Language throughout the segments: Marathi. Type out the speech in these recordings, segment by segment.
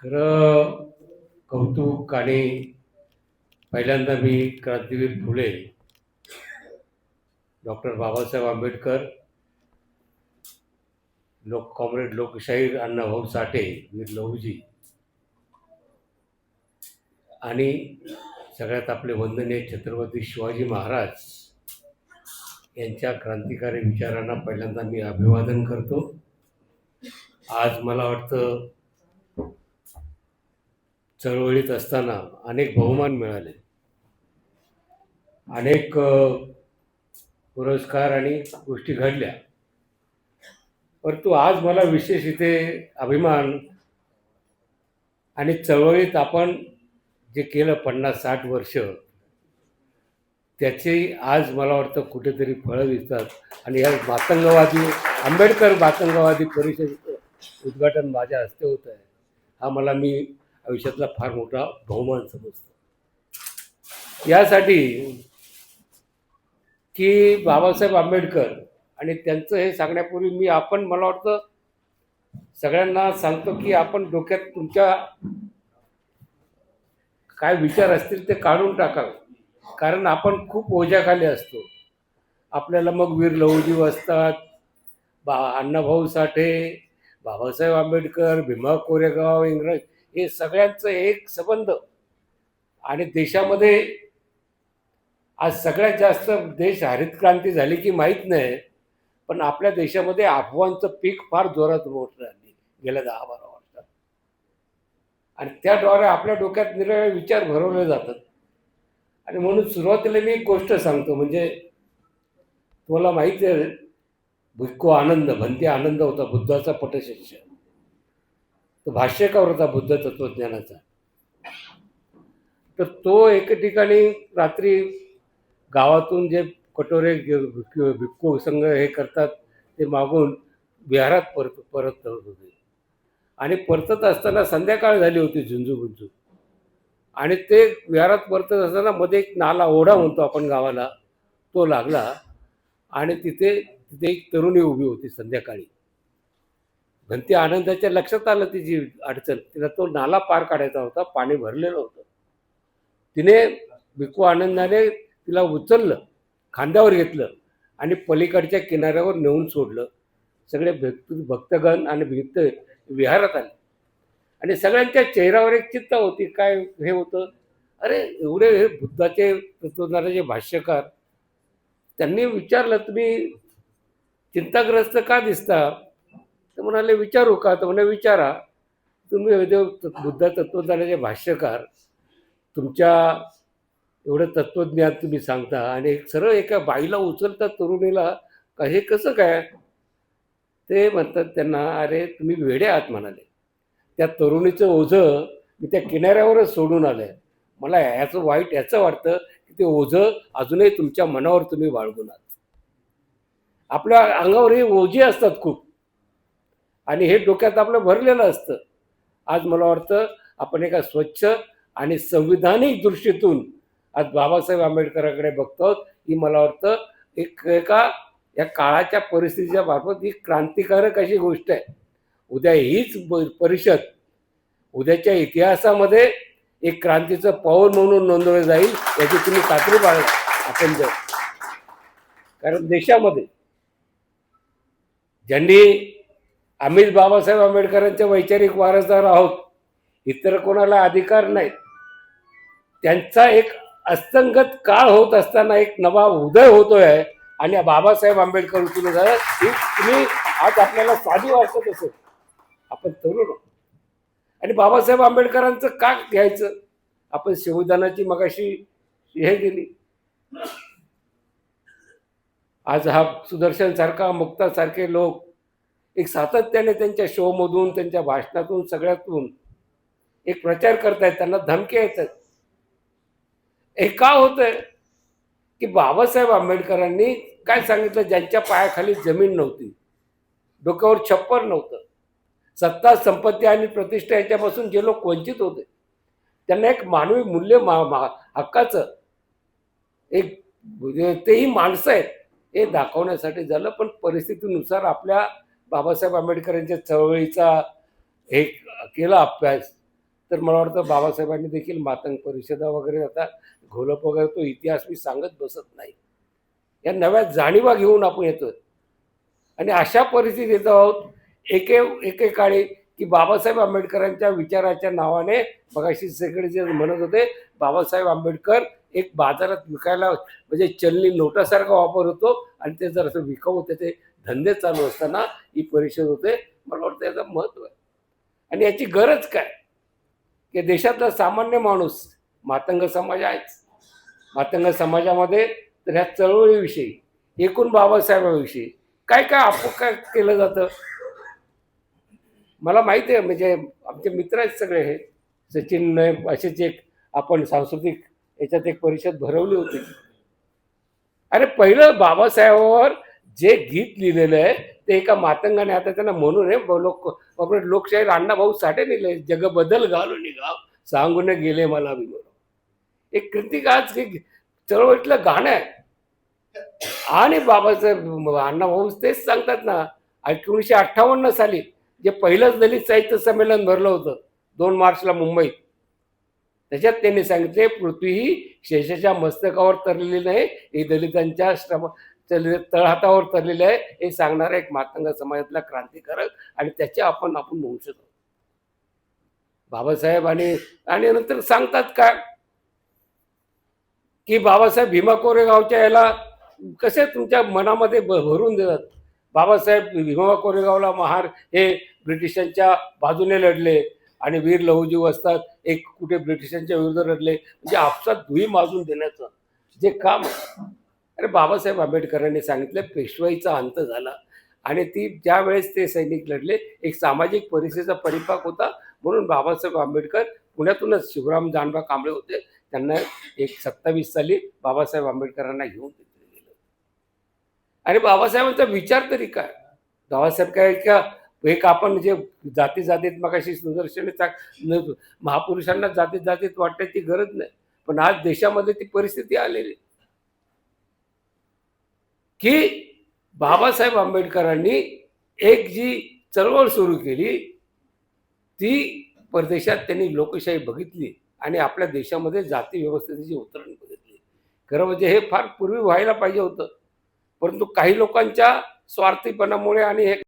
खरं कौतुक आणि पहिल्यांदा मी क्रांतीवीर फुले, डॉक्टर बाबासाहेब आंबेडकर, कॉम्रेड लोकशाहीर अण्णाभाऊ साठे, वीर लहूजी आणि सगळ्यात आपले वंदनीय छत्रपती शिवाजी महाराज यांच्या क्रांतिकारी विचारांना पहिल्यांदा मी अभिवादन करतो. आज मला वाटतं चळवळीत असताना अनेक बहुमान मिळाले, अनेक पुरस्कार आणि गोष्टी घडल्या, परंतु आज मला विशेष इथे अभिमान आणि चळवळीत आपण जे केलं 50-60 वर्ष, त्याचे आज मला वाटतं कुठेतरी फळं दिसतात. आणि या मातंगवादी आंबेडकर मातंगवादी परिषदेचं उद्घाटन माझ्या हस्ते होत आहे. हा मी आयुष्यातला फार मोठा बहुमान समजतो. यासाठी की बाबासाहेब आंबेडकर आणि त्यांचं हे सांगण्यापूर्वी मला वाटतं सगळ्यांना सांगतो की आपण डोक्यात तुमच्या काय विचार असतील ते काढून टाकावे, कारण आपण खूप ओझ्याखाली असतो. आपल्याला मग वीर लहूजी वाचतात, अण्णाभाऊ साठे, बाबासाहेब आंबेडकर, भीमा कोरेगाव, इंग्रज, हे सगळ्यांचं एक संबंध. आणि देशामध्ये आज सगळ्यात जास्त देश हरित क्रांती झाली की माहीत नाही, पण आपल्या देशामध्ये अफवांचं पीक फार जोरात मोठं झाली गेल्या 10-12 वर्षात. आणि त्याद्वारे आपल्या डोक्यात निरनिराळे विचार भरवले जातात. आणि म्हणून सुरुवातीला मी एक गोष्ट सांगतो. म्हणजे तुम्हाला माहिती आहे, भिक्खू आनंद, भंती आनंद होता बुद्धाचा पटशिष्य. तो भाष्यकार होता बुद्ध तत्वज्ञानाचा. तर तो एके ठिकाणी रात्री गावातून जे कटोरे भिक्खू संघ हे करतात ते मागून विहारात परत होते. आणि परतत असताना संध्याकाळ झाली होती, झुंजू. आणि ते विहारात परतत असताना मध्ये एक नाला, ओढा म्हणतो आपण गावाला, तो लागला. आणि तिथे एक तरुणी उभी होती संध्याकाळी. भंती आनंदाच्या लक्षात आलं तिची अडचण. तिला तो नाला पार काढायचा होता, पाणी भरलेलं होतं. तिने भिक्खू आनंदाने तिला उचललं, खांद्यावर घेतलं आणि पलीकडच्या किनाऱ्यावर नेऊन सोडलं. सगळे भक्तगण आणि भक्त विहारात आले. आणि सगळ्यांच्या चेहऱ्यावर एक चिंता होती. काय हे होतं, अरे एवढे हे बुद्धाचे तत्वज्ञानाचे भाष्यकार. त्यांनी विचारलं, तुम्ही चिंताग्रस्त का दिसता? तर म्हणाले, विचारू का? तर म्हणे, विचारा. तुम्ही बुद्ध तत्वज्ञानाचे भाष्यकार, तुमच्या एवढं तत्वज्ञान तुम्ही सांगता आणि सरळ एका बाईला उचलता, तरुणीला, हे कसं काय? ते म्हणतात त्यांना, अरे तुम्ही वेडे आहात म्हणाले. त्या तरुणीचं ओझं मी त्या किनाऱ्यावरच सोडून आलंय. मला याचं वाईट याचं वाटतं की ते ओझं अजूनही तुमच्या मनावर तुम्ही बाळगून आहात. आपल्या अंगावर हे ओझे असतात खूप, आणि हे डोक्यात आपलं भरलेलं असतं. आज मला वाटतं आपण एका स्वच्छ आणि संविधानिक दृष्टीतून आज बाबासाहेब आंबेडकरांकडे बघतो. ही मला वाटतं एका या काळाच्या परिस्थितीच्या बाबत ही क्रांतिकारक अशी गोष्ट आहे. उद्या हीच परिषद उद्याच्या इतिहासामध्ये एक क्रांतीचं पाऊल म्हणून नोंदवलं जाईल, याची तुम्ही खात्री बाळगा. आपण कारण देशामध्ये ज्यांनी आम्हीच बाबासाहेब आंबेडकरांचे वैचारिक वारसदार आहोत, इतर कोणाला अधिकार नाहीत. त्यांचा एक अस्तंगत काळ होत असताना एक नवा उदय होतोय. आणि बाबासाहेब आंबेडकर तुम्ही आज आपल्याला साधी वाटत असेल, आपण तरुण. आणि बाबासाहेब आंबेडकरांचं का घ्यायचं? आपण संविधानाची मगाशी हे दिली. आज हा सुदर्शन सारखा, मुक्ता सारखे लोक एक सातत्याने त्यांच्या शोमधून, त्यांच्या भाषणातून, सगळ्यातून एक प्रचार करतायत. त्यांना धमकी येतात. हे का होतंय की बाबासाहेब आंबेडकरांनी काय सांगितलं? ज्यांच्या पायाखाली जमीन नव्हती, डोक्यावर छप्पर नव्हतं, सत्ता, संपत्ती आणि प्रतिष्ठा याच्यापासून जे लोक वंचित होते, त्यांना एक मानवी मूल्य हक्काचं एक, तेही माणसं आहेत हे दाखवण्यासाठी झालं. पण परिस्थितीनुसार आपल्या बाबासाहेब आंबेडकरांच्या चळवळीचा एक केला अभ्यास. तर मला वाटतं बाबासाहेबांनी देखील मातंग परिषदा वगैरे आता घोलप वगैरे तो इतिहास मी सांगत बसत नाही. या नव्या जाणीवा घेऊन आपण येतोय आणि अशा परिस्थितीत येतो आहोत एकेकाळी की बाबासाहेब आंबेडकरांच्या विचाराच्या नावाने मगाशी सगळे जे म्हणत होते बाबासाहेब आंबेडकर एक बाजारात विकायला म्हणजे चलनी नोटासारखा वापर होतो आणि ते जर असं विकाऊ त्याचे धंदे चालू असताना ही परिषद होते. मला वाटतं याचं महत्त्व आहे आणि याची गरज काय की देशातला सामान्य माणूस मातंग समाज आहेच. मातंग समाजामध्ये तर ह्या चळवळीविषयी एकूण बाबासाहेबांविषयी काय काय काय केलं जातं मला माहिती आहे. म्हणजे आमचे मित्र आहेत सगळे हे सचिन असेच एक आपण सांस्कृतिक याच्यात एक परिषद भरवली होती. अरे पहिलं बाबासाहेबांवर जे गीत लिहिलेलं आहे ते एका मातंगाने आता त्यांना म्हणून लोकशाहीर अण्णाभाऊ साठे लिहिले जग बदल घालून गाव सांगून गेले मला विनोद. एक कृतिक आज चळवळीतलं गाणं आहे आणि बाबासाहेब अण्णाभाऊ तेच सांगतात ना 1958 साली जे पहिलंच दलित साहित्य संमेलन भरलं होतं 2 मार्चला मुंबईत. त्याच्यात त्यांनी सांगितले पृथ्वी ही शेषाच्या मस्तकावर तरलेली नाही ही दलितांच्या श्रम तळहातावर तरलेली आहे हे सांगणारा एक मातंग समाजातला क्रांतिकारक आणि त्याचे आपण वंशज आहोत. बाबासाहेब आणि नंतर सांगतात का की बाबासाहेब भीमा कोरेगावच्या याला कसे तुमच्या मनामध्ये भरून देतात. बाबासाहेब भीमा कोरेगावला महार हे ब्रिटिशांच्या बाजूने लढले आणि वीर लहुजी असतात एक कुठे ब्रिटिशांच्या विरुद्ध लढले म्हणजे आपसात धुई माजून देण्याचं जे काम. अरे बाबासाहेब आंबेडकरांनी सांगितलं पेशवाईचा अंत झाला आणि ती ज्या वेळेस ते सैनिक लढले एक सामाजिक परिस्थितीचा परिपाक होता म्हणून बाबासाहेब आंबेडकर पुण्यातूनच शिवराम जानबा कांबळे होते त्यांना 27 साली बाबासाहेब आंबेडकरांना घेऊन तिथे गेलं. आणि बाबासाहेबांचा विचार तरी काय बाबासाहेब काय का एक आपण जे जाती जातीत मगाशी सुदर्शने महापुरुषांना जातीत जातीत वाटण्याची गरज नाही पण आज देशामध्ये ती परिस्थिती आलेली की बाबासाहेब आंबेडकरांनी एक जी चळवळ सुरू केली ती परदेशात त्यांनी लोकशाही बघितली आणि आपल्या देशामध्ये जाती व्यवस्थेची उतरण बघितली. खरं म्हणजे हे फार पूर्वी व्हायला पाहिजे होतं परंतु काही लोकांच्या स्वार्थीपणामुळे आणि हे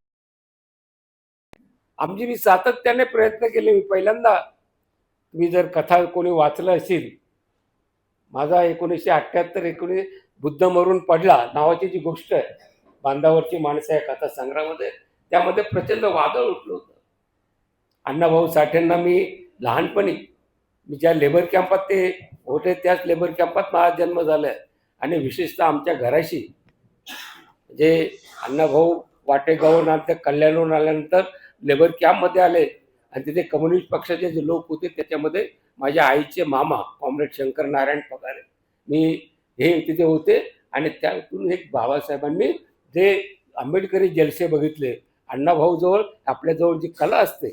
मी सातत्याने प्रयत्न केले. मी पहिल्यांदा मी जर कथा कोणी वाचलं असेल माझा 1978 बुद्ध मरून पडला नावाची जी गोष्ट आहे बांधावरची माणसं या कथा संग्रहामध्ये त्यामध्ये प्रचंड वादळ उठलं होतं. अण्णाभाऊ साठेंना मी लहानपणी मी ज्या लेबर कॅम्पात ते होते त्याच लेबर कॅम्पात माझा जन्म झालाय आणि विशेषतः आमच्या घराशी म्हणजे अण्णाभाऊ वाटेगावून आमच्या कल्याणहून आल्यानंतर लेबर कॅम्पमध्ये आले आणि तिथे कम्युनिस्ट पक्षाचे जे लोक होते त्याच्यामध्ये माझ्या आईचे मामा कॉम्रेड शंकर नारायण पगारे मी हे तिथे होते आणि त्यातून एक बाबासाहेबांनी जे आंबेडकरी जलसे बघितले अण्णाभाऊजवळ आपल्याजवळ जी कला असते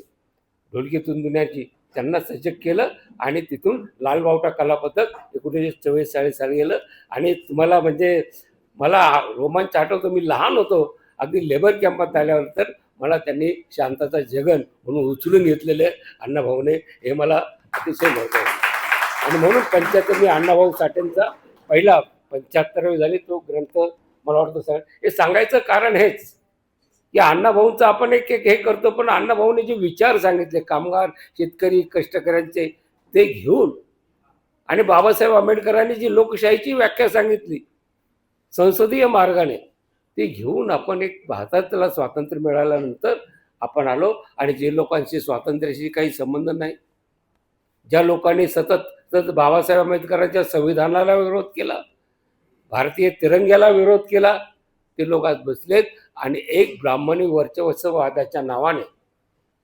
ढोलकीतून दुनियाची त्यांना सजग केलं आणि तिथून लालबावटा कला पथक 1944 साली गेलं. आणि तुम्हाला म्हणजे मला रोमांच आठवतो मी लहान होतो अगदी लेबर कॅम्पात आल्यानंतर मला त्यांनी शांताचा जगन म्हणून उचलून घेतलेले अण्णाभाऊने हे मला अतिशय महत्त्वाचं आणि म्हणून 75 मी अण्णाभाऊ साठेंचा पहिला 75वी झाली तो ग्रंथ मला वाटतं सर हे सांगायचं कारण हेच की अण्णाभाऊंचं आपण एक हे करतो पण अण्णाभाऊने जे विचार सांगितले कामगार शेतकरी कष्टकऱ्यांचे ते घेऊन आणि बाबासाहेब आंबेडकरांनी जी लोकशाहीची व्याख्या सांगितली संसदीय मार्गाने ते घेऊन आपण एक भारताला स्वातंत्र्य मिळाल्यानंतर आपण आलो आणि जे लोकांशी स्वातंत्र्याशी काही संबंध नाही ज्या लोकांनी सतत बाबासाहेब आंबेडकरांच्या संविधानाला विरोध केला भारतीय तिरंग्याला विरोध केला ते लोक आज बसलेत आणि एक ब्राह्मणी वर्चस्ववादाच्या नावाने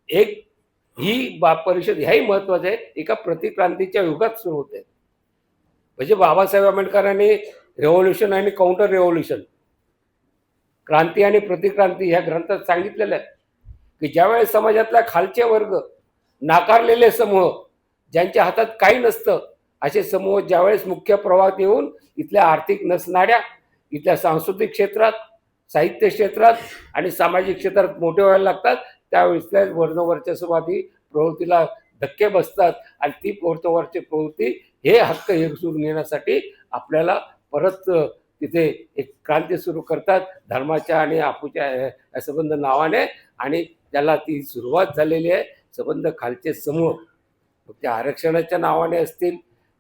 एक ही परिषद ह्याही महत्वाचं आहे एका प्रतिक्रांतीच्या युगात सुरू होते. म्हणजे बाबासाहेब आंबेडकरांनी रेव्होल्युशन आणि काउंटर रेव्होल्युशन क्रांती आणि प्रतिक्रांती ह्या ग्रंथात सांगितलेलं आहे की ज्यावेळेस समाजातला खालचे वर्ग नाकारलेले समूह ज्यांच्या हातात काही नसतं असे समूह ज्यावेळेस मुख्य प्रवाहात येऊन इथल्या आर्थिक नसणाऱ्या इथल्या सांस्कृतिक क्षेत्रात साहित्य क्षेत्रात आणि सामाजिक क्षेत्रात मोठे व्हायला लागतात त्यावेळेस त्या वर्णवर्चस्ववादी प्रवृत्तीला धक्के बसतात आणि ती वरची प्रवृत्ती हे हक्क एकजून येण्यासाठी आपल्याला परत तिथे एक क्रांती सुरू करतात धर्माच्या आणि आपूच्या संबंध नावाने, आणि त्याला ती सुरुवात झालेली आहे. संबंध खालचे समूह त्या आरक्षणाच्या नावाने असतील,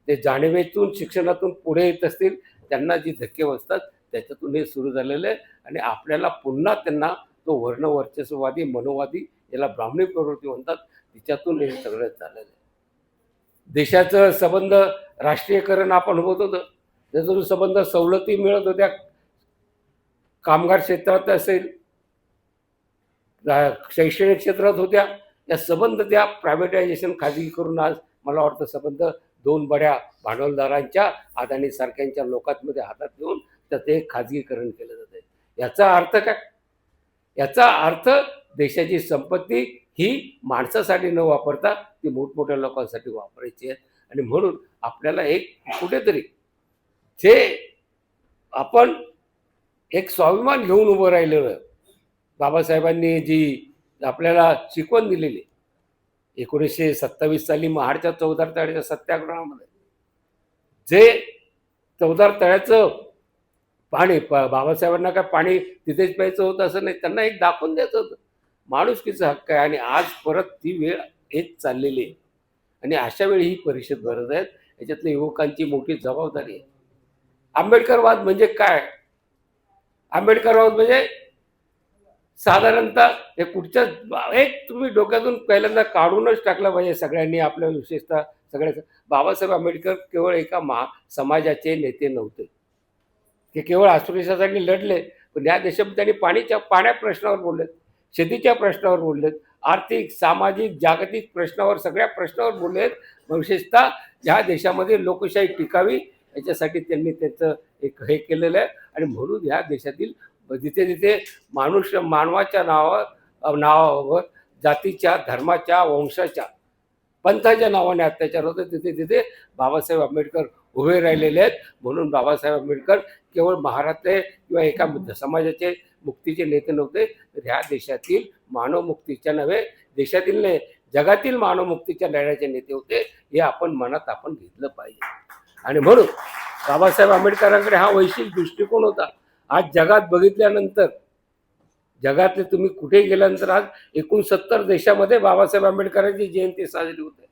ते जाणीवेतून शिक्षणातून पुढे येत असतील, त्यांना जी धक्के बसतात त्याच्यातून हे सुरू झालेलं आहे. आणि आपल्याला पुन्हा त्यांना तो वर्णवर्चस्ववादी मनोवादी, याला ब्राह्मणी प्रवृत्ती म्हणतात, तिच्यातून हे सगळं झालेलं आहे. देशाचं संबंध राष्ट्रीयकरण आपण होत होतं, त्याचा संबंध सवलती मिळत होत्या, कामगार क्षेत्रात असेल, शैक्षणिक क्षेत्रात होत्या, या संबंध त्या प्रायव्हेटायझेशन खाजगी करून आज मला वाटतं संबंध दोन बड्या भांडवलदारांच्या अदानी सारख्यांच्या लोकांमध्ये हातात घेऊन तर ते खाजगीकरण केलं जाते. याचा अर्थ काय? याचा अर्थ देशाची संपत्ती ही माणसासाठी न वापरता ती मोठमोठ्या लोकांसाठी वापरायची आहे. आणि म्हणून आपल्याला एक कुठेतरी जे आपण एक स्वाभिमान घेऊन उभं राहिलेलं, बाबासाहेबांनी जी आपल्याला शिकवण दिलेली 1927 साली महाडच्या चौदार तळ्याच्या सत्याग्रहामध्ये, जे चौदार तळ्याचं पाणी बाबासाहेबांना काय पाणी तिथेच प्यायचं होतं असं नाही, त्यांना एक दाखवून द्यायचं होतं माणुसकीचा हक्क आहे. आणि आज परत ती वेळ येत चाललेली आहे आणि अशा वेळी ही परिषद भरत आहेत. याच्यातल्या युवकांची मोठी जबाबदारी आहे. आंबेडकरवाद म्हणजे काय? आंबेडकरवाद म्हणजे साधारणतः हे कुठच्या एक तुम्ही डोक्यातून पहिल्यांदा काढूनच टाकलं पाहिजे सगळ्यांनी, आपल्या विशेषतः सगळ्या. बाबासाहेब आंबेडकर केवळ एका समाजाचे नेते नव्हते, ते केवळ अस्पृश्यासाठी लढले, पण या देशात त्यांनी पाण्या प्रश्नावर बोललेत, शेतीच्या प्रश्नावर बोललेत, आर्थिक सामाजिक जागतिक प्रश्नावर, सगळ्या प्रश्नावर बोललेत. विशेषतः या देशामध्ये लोकशाही टिकावी याच्यासाठी त्यांनी त्याचं एक हे केलेलं आहे. आणि म्हणून या देशातील जिथे जिथे मानवाच्या नावावर जातीच्या, धर्माच्या, वंशाच्या, पंथाच्या नावाने अत्याचार होते, तिथे तिथे बाबासाहेब आंबेडकर उभे राहिलेले आहेत. म्हणून बाबासाहेब आंबेडकर केवळ महाराष्ट्र किंवा एका समाजाचे मुक्तीचे नेते नव्हते, तर ह्या देशातील मानवमुक्तीच्या नव्हे, देशातील नाही जगातील मानवमुक्तीच्या लढ्याचे नेते होते. हे आपण मनात आपण घेतलं पाहिजे. आणि म्हणून बाबासाहेब आंबेडकरांकडे हा वैश्विक दृष्टिकोन होता. आज जगात बघितल्यानंतर, जगातले तुम्ही कुठे गेल्यानंतर आज 69 देशामध्ये बाबासाहेब आंबेडकरांची जयंती साजरी होते.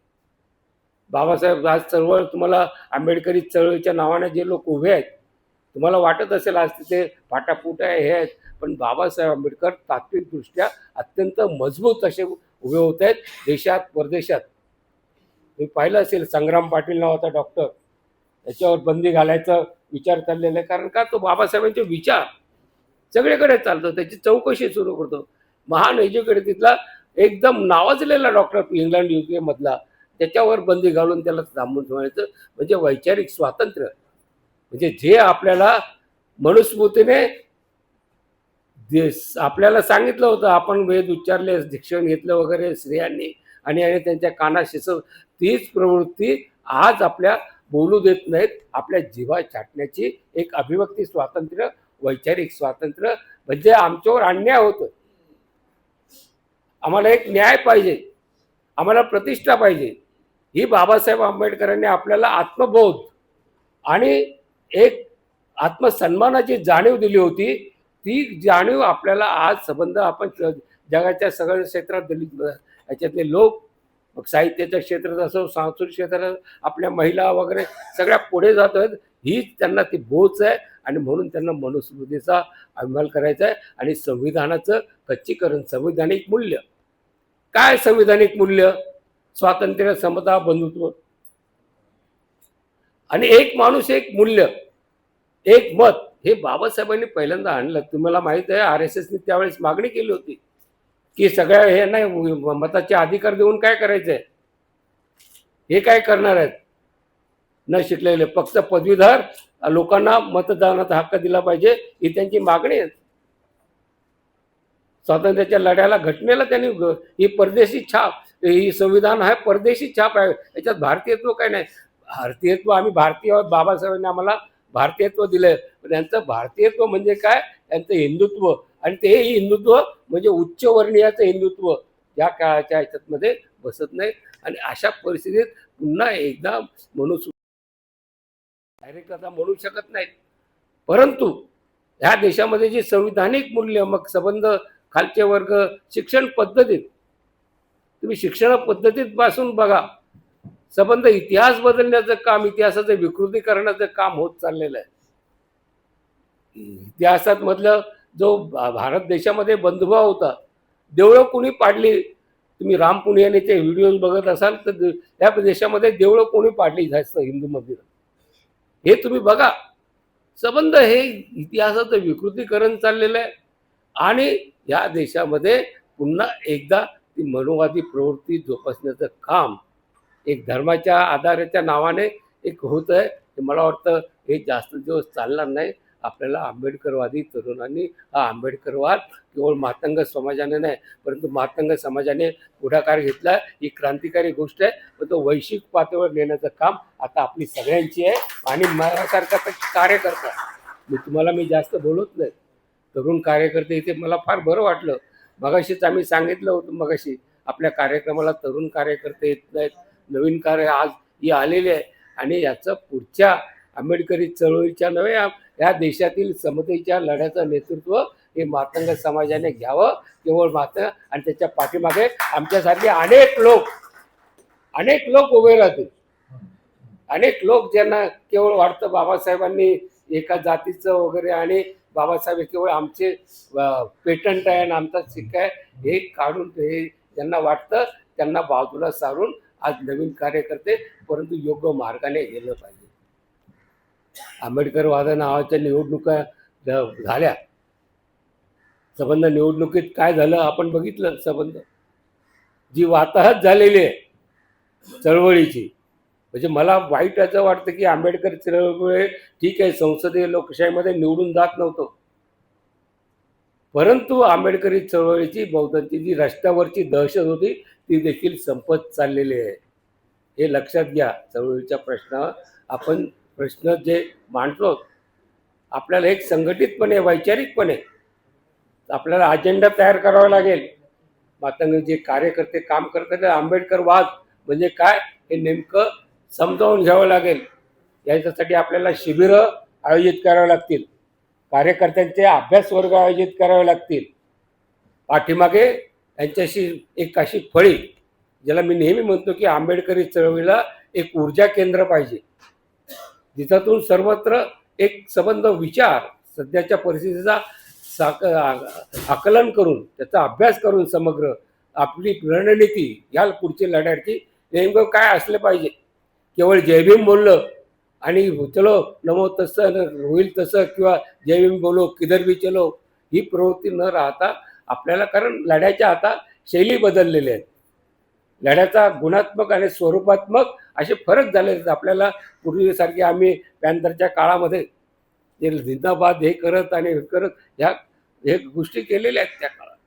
बाबासाहेब आज चळवळ, तुम्हाला आंबेडकरी चळवळीच्या नावाने जे लोक उभे आहेत, तुम्हाला वाटत असेल आज तिथे फाटाफूट आहे हे आहेत, पण बाबासाहेब आंबेडकर तात्विकदृष्ट्या अत्यंत मजबूत असे उभे होत आहेत देशात परदेशात. तुम्ही पाहिलं असेल संग्राम पाटील नावाचा डॉक्टर, याच्यावर बंदी घालायचा विचार चाललेला आहे. कारण का? तो बाबासाहेबांचे विचार सगळीकडे चालतो, त्याची चौकशी सुरू करतो. महान एज्युकेटेड तिथला एकदम नावाजलेला डॉक्टर इंग्लंड UK मधला, त्याच्यावर बंदी घालून त्याला थांबून ठेवायचं म्हणजे वैचारिक स्वातंत्र्य. म्हणजे जे आपल्याला मनुस्मृतीने आपल्याला सांगितलं होतं, आपण वेद उच्चारले, शिक्षण घेतलं वगैरे स्त्रियांनी, आणि त्यांच्या कानात शिसव, तीच प्रवृत्ती आज आपल्या बोलू देत नाहीत. आपल्या जीवा छाटण्याची एक अभिव्यक्ती स्वातंत्र्य, वैचारिक स्वातंत्र्य, म्हणजे आमच्यावर अन्याय होतो, आम्हाला एक न्याय पाहिजे, आम्हाला प्रतिष्ठा पाहिजे. ही बाबासाहेब आंबेडकरांनी आपल्याला आत्मबोध आणि एक आत्मसन्मानाची जाणीव दिली होती. ती जाणीव आपल्याला आज संबंध आपण जगाच्या सगळ्या क्षेत्रात दिली. याच्यातले लोक मग साहित्याच्या क्षेत्रात असो, सांस्कृतिक क्षेत्रात, आपल्या महिला वगैरे सगळ्या पुढे जात आहेत. ही त्यांना ती बोच आहे. आणि म्हणून त्यांना मनुस्मृतीचा अंमल करायचा आहे. आणि संविधानाचं खच्चीकरण, संविधानिक मूल्य काय? संविधानिक मूल्य स्वातंत्र्य, समता, बंधुत्व, आणि एक माणूस एक मूल्य, एक मत, हे बाबासाहेबांनी पहिल्यांदा आणलं. तुम्हाला माहित आहे RSSने त्यावेळेस मागणी केली होती की सगळ्या हे नाही मताचे अधिकार देऊन काय करायचंय, हे काय करणार आहेत न शिकलेले, फक्त पदवीधर लोकांना मतदानाचा हक्क दिला पाहिजे, ही त्यांची मागणी आहे. स्वातंत्र्याच्या लढ्याला, घटनेला त्यांनी ही परदेशी छाप, ही संविधान आहे परदेशी छाप आहे, याच्यात भारतीयत्व काय नाही. भारतीयत्व, आम्ही भारतीय आहोत, बाबासाहेबांनी आम्हाला भारतीयत्व दिलंय. पण त्यांचं भारतीयत्व म्हणजे काय? त्यांचं हिंदुत्व, आणि ते हिंदुत्व म्हणजे उच्चवर्णीयाचं हिंदुत्व या काळाच्या ह्याच्यामध्ये बसत नाही. आणि अशा परिस्थितीत पुन्हा एकदा म्हणू डायरेक्ट आता म्हणू शकत नाहीत, परंतु ह्या देशामध्ये जी संविधानिक मूल्य, मग संबंध, खालचे वर्ग, शिक्षण पद्धतीत, तुम्ही शिक्षण पद्धतीत पासून बघा, संबंध इतिहास बदलण्याचं काम, इतिहासाचं विकृतीकरणाचं काम होत चाललेलं आहे. इतिहासात मधलं जो भारत देशामध्ये बंधुभाव होता, देवळं कोणी पाडली, तुम्ही राम पुनियानेचे व्हिडिओज बघत असाल तर त्या देशामध्ये देवळं कोणी पाडली जास्त हिंदू मंदिर, हे तुम्ही बघा. संबंध हे इतिहासाचं विकृतीकरण चाललेलं आहे आणि या देशामध्ये पुन्हा एकदा ती मनोवादी प्रवृत्ती जोपासण्याचं काम एक धर्माच्या आधाराच्या नावाने एक होत आहे. मला वाटतं हे जास्त दिवस चालणार नाही. आपल्याला आंबेडकरवादी तरुणांनी हा आंबेडकरवाद केवळ मातंग समाजाने नाही, परंतु मातंग समाजाने पुढाकार घेतला. ही क्रांतिकारी गोष्ट आहे, पण तो वैश्विक पातळीवर नेण्याचं काम आता आपली सगळ्यांची आहे. आणि माझ्यासारखा कार्यकर्ता, मी जास्त बोलत नाही, तरुण कार्यकर्ते इथे मला फार बरं वाटलं. मगाशीच आम्ही सांगितलं होतं, मगाशी आपल्या कार्यक्रमाला तरुण कार्यकर्ते येत नाहीत, नवीन कार्य आज ही आलेले आहे आणि याचं पुढच्या आंबेडकरी चळवळीच्या नव्हे, या देशातील समतेच्या लढ्याचं नेतृत्व हे मातंग समाजाने घ्यावं. केवळ मातंग आणि त्याच्या पाठीमागे आमच्यासारखे अनेक लोक उभे राहतील. अनेक लोक ज्यांना केवळ वाटतं बाबासाहेबांनी एका जातीचं वगैरे आणि बाबासाहेब केवळ आमचे पेटंट आहे आणि आमचा सिक्का आहे, हे काढून हे ज्यांना वाटतं त्यांना बाजूला सारून आज नवीन कार्यकर्ते, परंतु योग्य मार्गाने गेलं पाहिजे. आंबेडकरवाद नावाच्या निवडणुका झाल्या, संबंध निवडणुकीत काय झालं आपण बघितलं. संबंध जी वाताहत झालेली आहे चळवळीची, म्हणजे मला वाईट असं वाटतं की आंबेडकर चळवळीमुळे ठीक आहे संसदीय लोकशाहीमध्ये निवडून जात नव्हतं, परंतु आंबेडकरी चळवळीची बौद्धांची जी रस्त्यावरची दहशत होती ती देखील संपत चाललेली आहे. हे लक्षात घ्या. चळवळीच्या आपण प्रश्न जे मांडतो, आपल्याला एक संघटितपणे वैचारिकपणे आपल्याला अजेंडा तयार करावा लागेल. मातंग जे कार्यकर्ते काम करतात, आंबेडकरवाद म्हणजे काय हे नेमकं समजावून घ्यावं लागेल. याच्यासाठी आपल्याला शिबिरं आयोजित करावी लागतील, कार्यकर्त्यांचे अभ्यास वर्ग आयोजित करावे लागतील. पाठीमागे यांच्याशी एक अशी फळी, ज्याला मी नेहमी म्हणतो की आंबेडकरी चळवळीला एक ऊर्जा केंद्र पाहिजे, जिथून सर्वत्र एक संबंध विचार सध्याच्या परिस्थितीचा आकलन करून त्याचा अभ्यास करून समग्र आपली रणनीती या पुढची लढ्याची नेमकं काय असलं पाहिजे. केवळ जयभीम बोललं आणि चलो नमो तसं होईल तसं, किंवा जयभीम बोलो किधर भी चलो, ही प्रवृत्ती न राहता आपल्याला, कारण लढ्याच्या आता शैली बदललेल्या आहेत, लढ्याचा गुणात्मक आणि स्वरूपात्मक असे फरक झाले आहेत. आपल्याला पूर्वीसारखे आम्ही पॅन्थरच्या काळामध्ये जे जिंदाबाद हे करत आणि हे करत ह्या हे गोष्टी केलेल्या आहेत त्या काळात.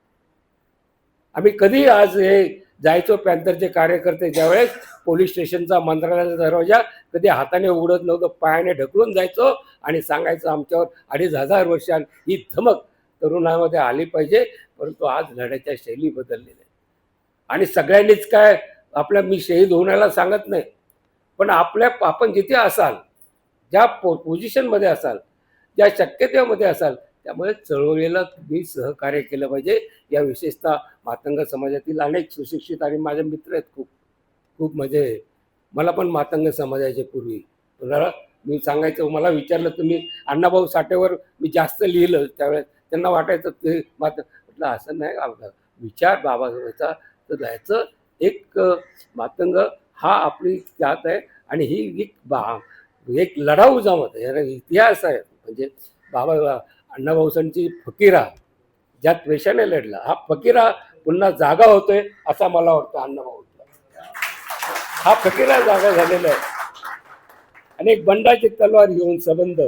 आम्ही कधी आज हे जायचो पॅन्थरचे कार्यकर्ते, ज्यावेळेस पोलीस स्टेशनचा मंत्रालयाचा दरवाजा कधी हाताने उघडत नव्हतं, पायाने ढकलून जायचो आणि सांगायचं आमच्यावर 2500 वर्षां ही धमक तरुणामध्ये आली पाहिजे. परंतु आज लढ्याच्या शैली बदललेल्या आहेत आणि सगळ्यांनीच काय आपल्या, मी शहीद होण्याला सांगत नाही, पण आपण जिथे असाल, ज्या पोझिशनमध्ये असाल, ज्या शक्यतेमध्ये असाल, त्यामुळे चळवळीला तुम्ही सहकार्य केलं पाहिजे. या विशेषतः मातंग समाजातील अनेक सुशिक्षित आणि माझे मित्र आहेत, खूप म्हणजे मला पण मातंग समाजाचे पूर्वी मी सांगायचं, मला विचारलं तुम्ही अण्णाभाऊ साठेवर मी जास्त लिहिलं, त्यावेळेस त्यांना वाटायचं ते म्हटलं असं नाही, विचार बाबासाहेबांचा तर द्यायचं. एक मातंग हा आपली जात आहे आणि ही एक लढाऊ जमात आहे, याला इतिहास आहे. म्हणजे बाबा अण्णाभाऊंची फकीरा ज्या द्वेषाने लढला, हा फकीरा पुन्हा जागा होतोय असा मला वाटतं. अण्णाभाऊंचा हा फकीरा जागा झालेला आहे आणि एक बंडाची तलवार घेऊन संबंध,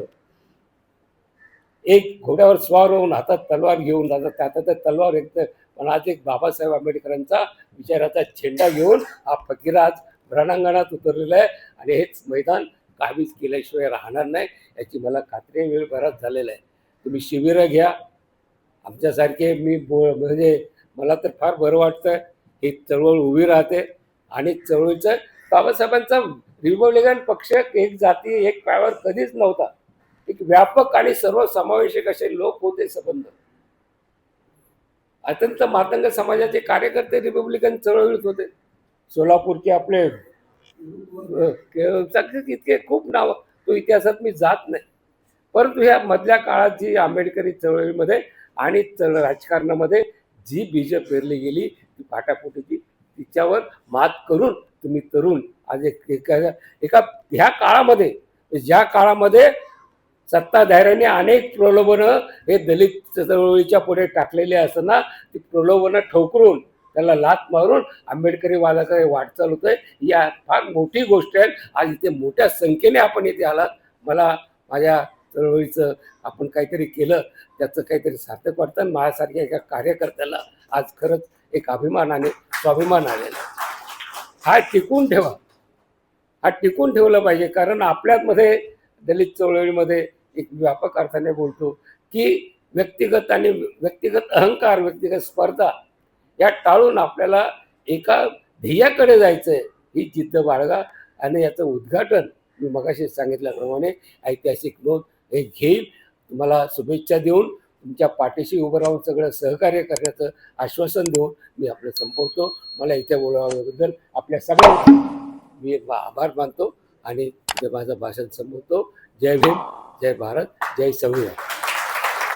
एक घोड्यावर स्वार होऊन हातात तलवार घेऊन जातात, हातात तलवार एकतर, पण आज एक बाबासाहेब आंबेडकरांचा विचाराचा झेंडा घेऊन हा फकीरा आज रणांगणात उतरलेला आहे आणि हेच मैदान काबीज केल्याशिवाय राहणार नाही याची मला खात्री वेळ बराच झालेला आहे. तुम्ही शिबिरं घ्या आमच्यासारखे. म्हणजे मला तर फार बरं वाटतं, ही चळवळ उभी राहते आणि चळवळीचं बाबासाहेबांचा रिपब्लिकन पक्ष एक जाती एक पायावर कधीच नव्हता. एक व्यापक आणि सर्वसमावेशक असे लोक होते संबंध. अत्यंत मातंग समाजाचे कार्यकर्ते रिपब्लिकन चळवळीत होते. सोलापूरचे आपले इतके खूप नाव तो इतिहासात मी जात नाही. परंतु ह्या मधल्या काळात जी आंबेडकरी चळवळीमध्ये आणि राजकारणामध्ये जी बीज पेरली गेली ती फाटाफुटीची, तिच्यावर मात करून तुम्ही तरुण आज एका ह्या काळामध्ये, ज्या काळामध्ये सत्ताधाऱ्यांनी अनेक प्रलोभनं हे दलित चळवळीच्या पुढे टाकलेले असताना ती प्रलोभनं ठोकरून त्याला लाथ मारून आंबेडकरी वादाकडे वाटचाल होतोय. या फार मोठी गोष्ट आहे. आज इथे मोठ्या संख्येने आपण इथे आलात. मला माझ्या चळवळीचं आपण काहीतरी केलं त्याचं काहीतरी सार्थक वाटतं. माझ्यासारख्या एका कार्यकर्त्याला आज खरंच एक अभिमान आणि स्वाभिमान आलेला. हा टिकून ठेवा, हा टिकून ठेवलं पाहिजे. कारण आपल्यामध्ये दलित चळवळीमध्ये एक व्यापक अर्थाने बोलतो की व्यक्तिगत आणि व्यक्तिगत अहंकार, व्यक्तिगत स्पर्धा या टाळून आपल्याला एका ध्येयाकडे जायचं आहे, ही जिद्द बाळगा. आणि याचं उद्घाटन मी मगाशी सांगितल्याप्रमाणे ऐतिहासिक नोंद हे घेईल. तुम्हाला शुभेच्छा देऊन तुमच्या पाठीशी उभं राहून सगळं सहकार्य करण्याचं आश्वासन देऊन मी आपलं संपवतो. मला इथे बोलवल्याबद्दल आपल्या सगळ्यांचे मी आभार मानतो आणि माझं भाषण संपवतो. जय भीम, जय भारत, जय संविधान.